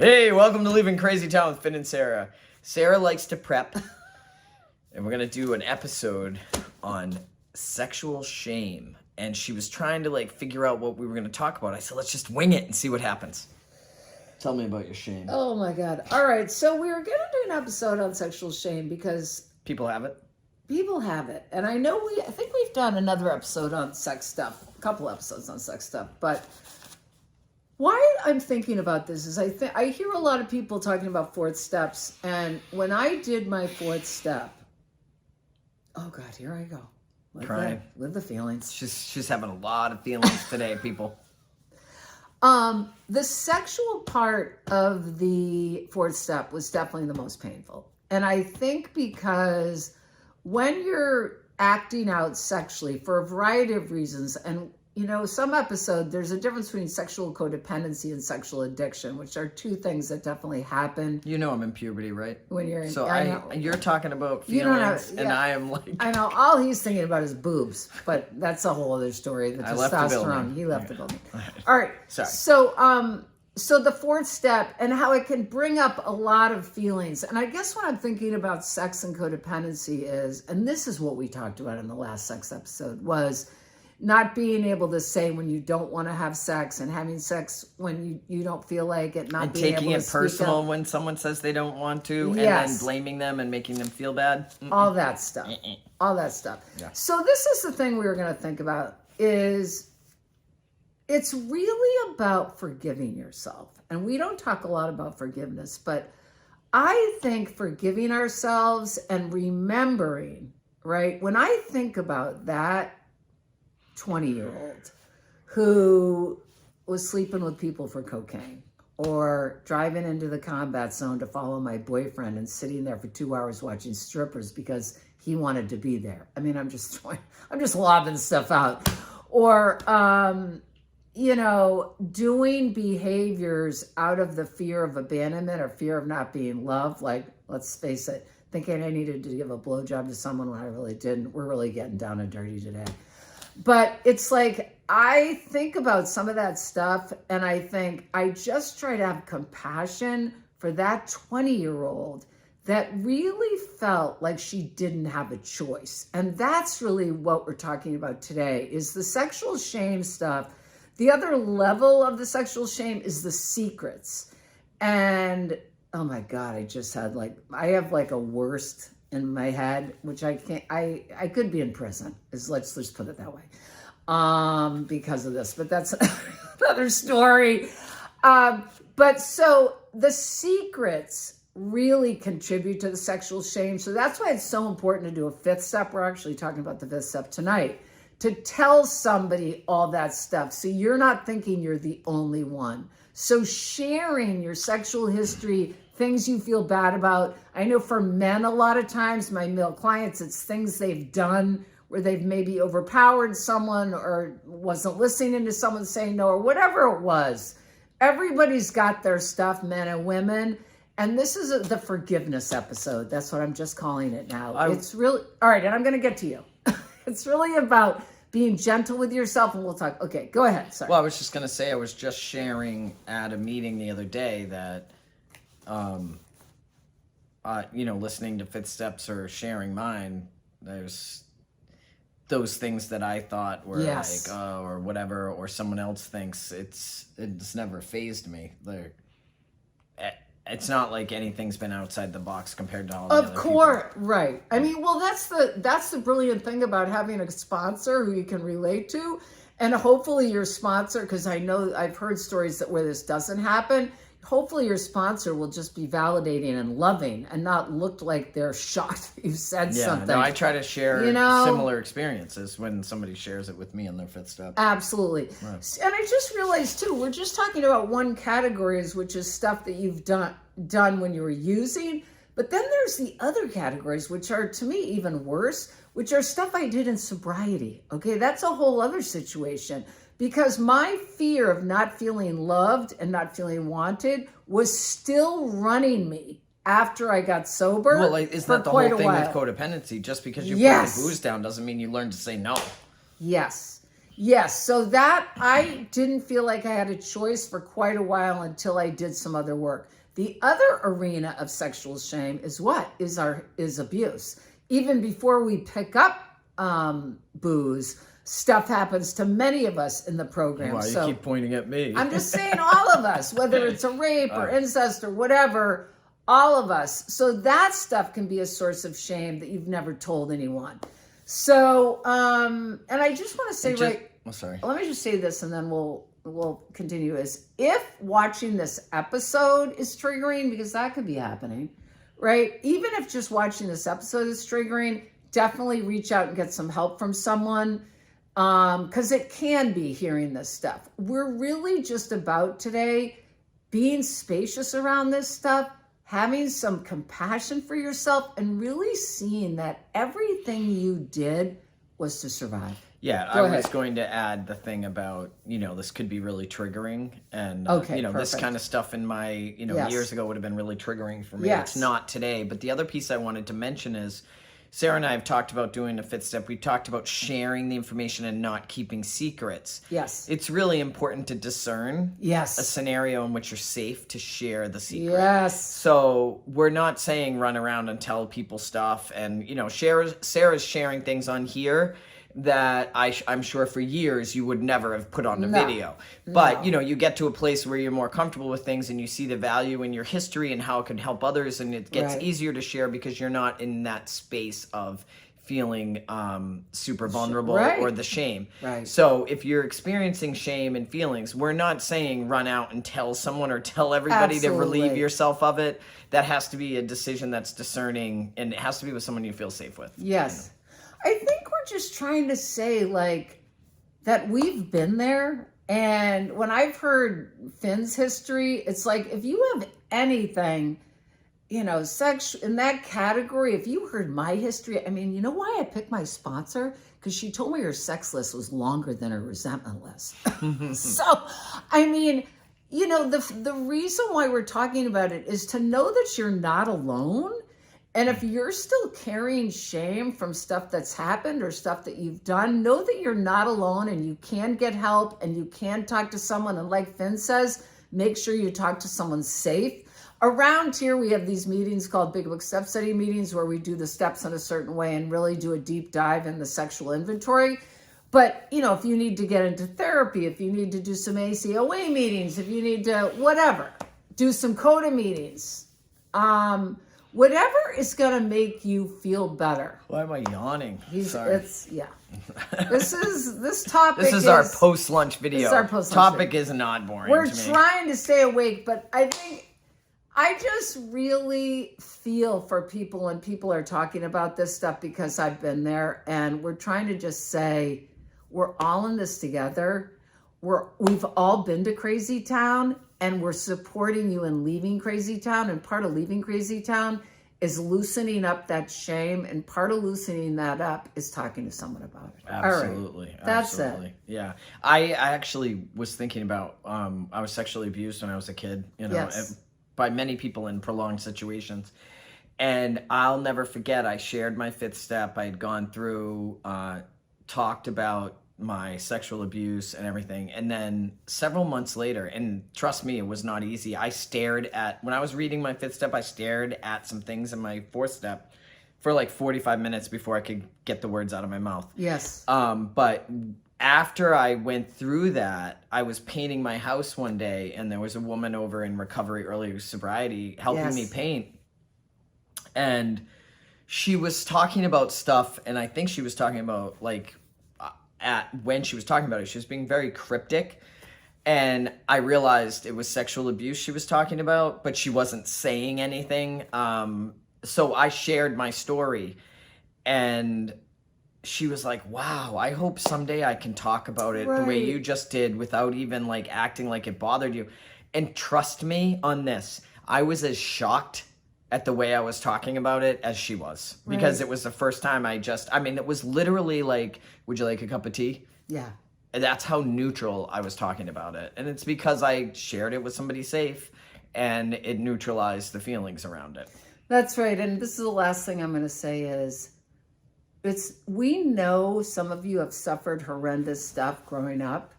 Hey, welcome to Leaving CrazyTown with Finn and Sarah. Sarah likes to prep, and we're going to do an episode on sexual shame. And she was trying to figure out what we were going to talk about. I said, let's just wing it and see what happens. Tell me about your shame. Oh my God. All right. So we were going to do an episode on sexual shame because People have it. people have it. And I know I think we've done another episode on sex stuff, a couple episodes on sex stuff. But why I'm thinking about this is I hear a lot of people talking about fourth steps. And when I did my fourth step, oh God, here I go. Crying. With the feelings. She's having a lot of feelings today, people. The sexual part of the fourth step was definitely the most painful. And I think because when you're acting out sexually for a variety of reasons, and some episode, there's a difference between sexual codependency and sexual addiction, which are two things that definitely happen. You know I'm in puberty, right? When you're in, so you're talking about feelings, you don't have, and I am like... I know, all he's thinking about is boobs, but that's a whole other story. The I left the building. He left the building. All right. Sorry. So the fourth step and how it can bring up a lot of feelings. And I guess when I'm thinking about sex and codependency is, and this is what we talked about in the last sex episode, was not being able to say when you don't want to have sex and having sex when you don't feel like it, not and being taking able it to personal speak up. when someone says they don't want to, Yes. and then blaming them and making them feel bad. All that stuff. All that stuff. Yeah. So this is the thing we were going to think about is it's really about forgiving yourself. And we don't talk a lot about forgiveness, but I think forgiving ourselves and remembering, right? When I think about that 20-year-old who was sleeping with people for cocaine or driving into the combat zone to follow my boyfriend and sitting there for 2 hours watching strippers because he wanted to be there. I mean, I'm just lobbing stuff out. Or, doing behaviors out of the fear of abandonment or fear of not being loved. Like, let's face it, thinking I needed to give a blowjob to someone when I really didn't. We're really getting down and dirty today. But it's like, I think about some of that stuff and I think I just try to have compassion for that 20-year-old that really felt like she didn't have a choice. And that's really what we're talking about today is the sexual shame stuff. The other level of the sexual shame is the secrets. And oh my God, I have a worst in my head, which I can't, I could be in prison, let's just put it that way, because of this, but that's another story. But so the secrets really contribute to the sexual shame. So that's why it's so important to do a fifth step. We're actually talking about the fifth step tonight, to tell somebody all that stuff. So you're not thinking you're the only one. So sharing your sexual history, things you feel bad about. I know for men, a lot of times, my male clients, it's things they've done where they've maybe overpowered someone or wasn't listening to someone saying no or whatever it was. Everybody's got their stuff, men and women. And this is the forgiveness episode. That's what I'm just calling it now. It's really, all right, and I'm going to get to you. It's really about being gentle with yourself, and we'll talk. Okay, go ahead. Sorry. Well, I was just going to say, I was just sharing at a meeting the other day that, listening to Fifth Steps or sharing mine, there's those things that I thought were Yes. or whatever, or someone else thinks it's never fazed me. It's not like anything's been outside the box compared to all the other people. Of course, right. I mean, well, that's the brilliant thing about having a sponsor who you can relate to, and hopefully your sponsor, because I know I've heard stories where this doesn't happen. Hopefully your sponsor will just be validating and loving and not look like they're shocked you said something. No, I try to share similar experiences when somebody shares it with me on their fifth step. Absolutely. Right. And I just realized too, we're just talking about one category, which is stuff that you've done when you were using. But then there's the other categories, which are to me even worse, which are stuff I did in sobriety. Okay, that's a whole other situation. Because my fear of not feeling loved and not feeling wanted was still running me after I got sober. Well, isn't that the whole thing with codependency? Just because you put the booze down doesn't mean you learn to say no. Yes. Yes, so that I didn't feel like I had a choice for quite a while until I did some other work. The other arena of sexual shame is what? Is abuse. Even before we pick up booze, stuff happens to many of us in the program. Why you keep pointing at me? I'm just saying all of us, whether it's a rape or incest or whatever, all of us. So that stuff can be a source of shame that you've never told anyone. So, and I just want to say, let me just say this and then we'll continue, is if watching this episode is triggering, because that could be happening, right? Even if just watching this episode is triggering, definitely reach out and get some help from someone, because it can be hearing this stuff. We're really just about today being spacious around this stuff, having some compassion for yourself, and really seeing that everything you did was to survive. Yeah, I was going to add the thing about, this could be really triggering. And, this kind of stuff in my, years ago would have been really triggering for me. Yes. It's not today. But the other piece I wanted to mention is Sarah and I have talked about doing a fifth step. We talked about sharing the information and not keeping secrets. Yes. It's really important to discern a scenario in which you're safe to share the secret. Yes. So we're not saying run around and tell people stuff. And, Sarah's sharing things on here that I'm sure for years you would never have put on the video. But, you get to a place where you're more comfortable with things and you see the value in your history and how it can help others, and it gets easier to share because you're not in that space of feeling super vulnerable or the shame. Right. So if you're experiencing shame and feelings, we're not saying run out and tell someone or tell everybody to relieve yourself of it. That has to be a decision that's discerning, and it has to be with someone you feel safe with. Yes. I think we're just trying to say, that we've been there. And when I've heard Finn's history, it's like, if you have anything, sex in that category, if you heard my history, I mean, you know why I picked my sponsor? Because she told me her sex list was longer than her resentment list. So, I mean, the reason why we're talking about it is to know that you're not alone. And if you're still carrying shame from stuff that's happened or stuff that you've done, know that you're not alone and you can get help and you can talk to someone. And like Finn says, make sure you talk to someone safe. Around here, we have these meetings called Big Book Step Study meetings where we do the steps in a certain way and really do a deep dive in the sexual inventory. But, if you need to get into therapy, if you need to do some ACOA meetings, if you need to, whatever, do some CODA meetings, whatever is going to make you feel better. Why am I yawning? Sorry. This topic This is our post-lunch video. This is our post-lunch topic video. Is not boring We're to me. trying to stay awake, but I just really feel for people when people are talking about this stuff, because I've been there, and we're trying to just say, we're all in this together. We've all been to CrazyTown, and we're supporting you in leaving CrazyTown. And part of leaving CrazyTown is loosening up that shame. And part of loosening that up is talking to someone about it. Absolutely. All right. That's absolutely. it. Yeah. I actually was thinking about, I was sexually abused when I was a kid, by many people in prolonged situations. And I'll never forget, I shared my fifth step. I had gone through, talked about my sexual abuse and everything. And then several months later, and trust me, it was not easy. When I was reading my fifth step, I stared at some things in my fourth step for 45 minutes before I could get the words out of my mouth. Yes. But after I went through that, I was painting my house one day, and there was a woman over in recovery, early sobriety, helping me paint. And she was talking about stuff, and I think she was talking about when she was talking about it, she was being very cryptic, and I realized it was sexual abuse she was talking about, but she wasn't saying anything. So I shared my story, and she was like, wow, I hope someday I can talk about it the way you just did without even acting like it bothered you. And trust me on this, I was as shocked at the way I was talking about it as she was, because it was the first time it was literally would you like a cup of tea? Yeah. And that's how neutral I was talking about it. And it's because I shared it with somebody safe, and it neutralized the feelings around it. That's right. And this is the last thing I'm going to say is, we know some of you have suffered horrendous stuff growing up,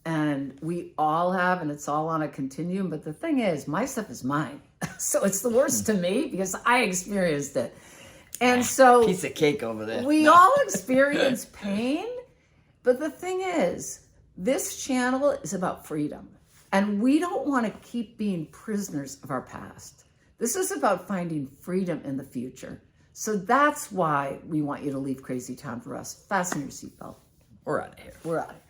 and we all have, and it's all on a continuum. But the thing is, my stuff is mine. So it's the worst to me because I experienced it. And so piece of cake over there. We all experience pain, but the thing is, this channel is about freedom. And we don't want to keep being prisoners of our past. This is about finding freedom in the future. So that's why we want you to leave CrazyTown for us. Fasten your seatbelt. We're out of here. We're out of here.